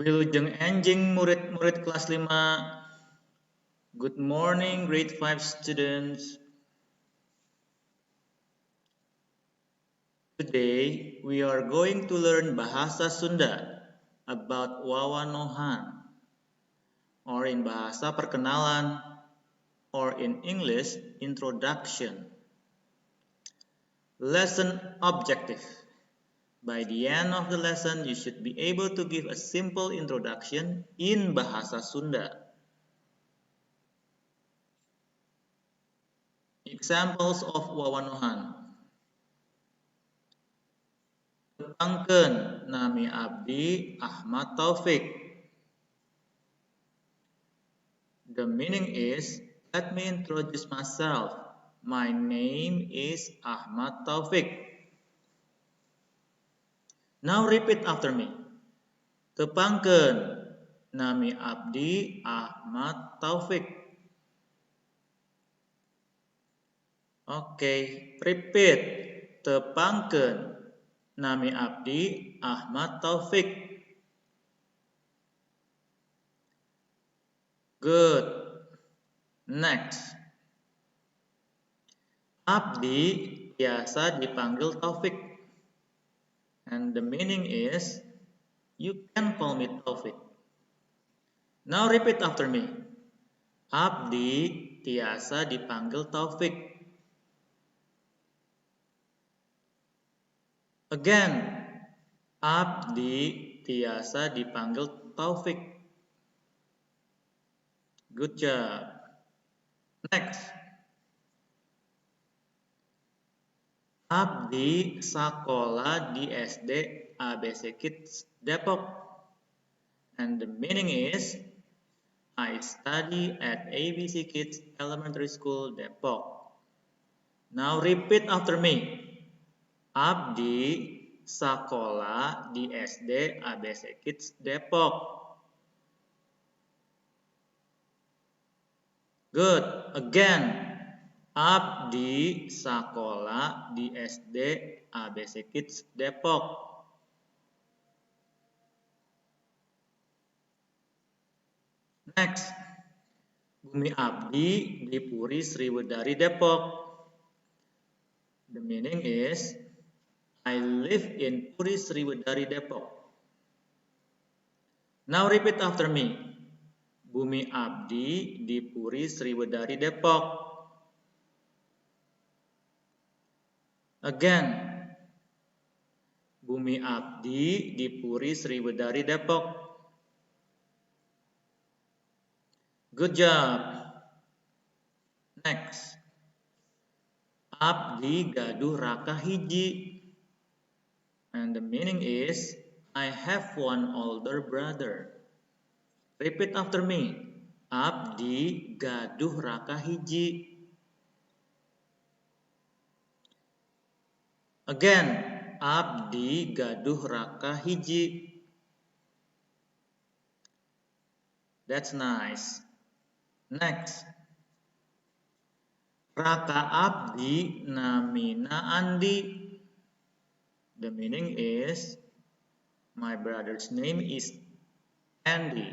Wilujeng enjing murid-murid kelas 5. Good morning grade 5 students. Today we are going to learn Bahasa Sunda about Wawanohan, or in Bahasa Perkenalan, or in English Introduction. Lesson objective. By the end of the lesson, you should be able to give a simple introduction in Bahasa Sunda. Examples of Wawanohan. Tepangkeun nami abdi Ahmad Taufik. The meaning is, let me introduce myself. My name is Ahmad Taufik. Now repeat after me. Tepangkeun nami abdi Ahmad Taufik. Okay, repeat. Tepangkeun nami abdi Ahmad Taufik. Good. Next. Abdi biasa dipanggil Taufik. And the meaning is, you can call me Taufik. Now repeat after me. Abdi biasa dipanggil Taufik. Again. Abdi biasa dipanggil Taufik. Good job. Next. Abdi sakola di SD ABC Kids Depok. And the meaning is, I study at ABC Kids Elementary School Depok. Now repeat after me. Abdi sakola di SD ABC Kids Depok. Good. Again. Abdi sakola di SD ABC Kids Depok. Next. Bumi abdi di Puri Sriwedari Depok. The meaning is, I live in Puri Sriwedari Depok. Now repeat after me. Bumi abdi di Puri Sriwedari Depok. Again. Bumi abdi di Puri Sriwedari Depok. Good job. Next. Abdi gaduh raka hiji. And the meaning is, I have one older brother. Repeat after me. Abdi gaduh raka hiji. Again. Abdi gaduh raka hiji. That's nice. Next. Raka abdi namina Andi. The meaning is, my brother's name is Andy.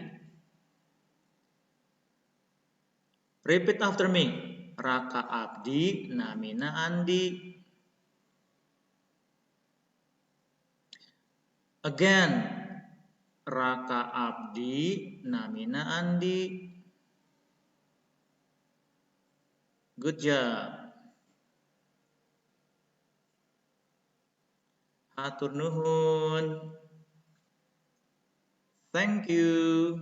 Repeat after me. Raka abdi namina Andi. Again. Raka abdi namina Andi. Good job. Hatur nuhun. Thank you.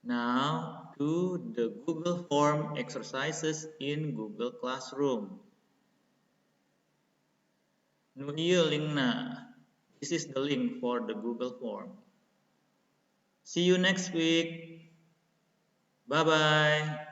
Now do the Google Form exercises in Google Classroom. Nu ieu linkna. This is the link for the Google Form. See you next week. Bye-bye.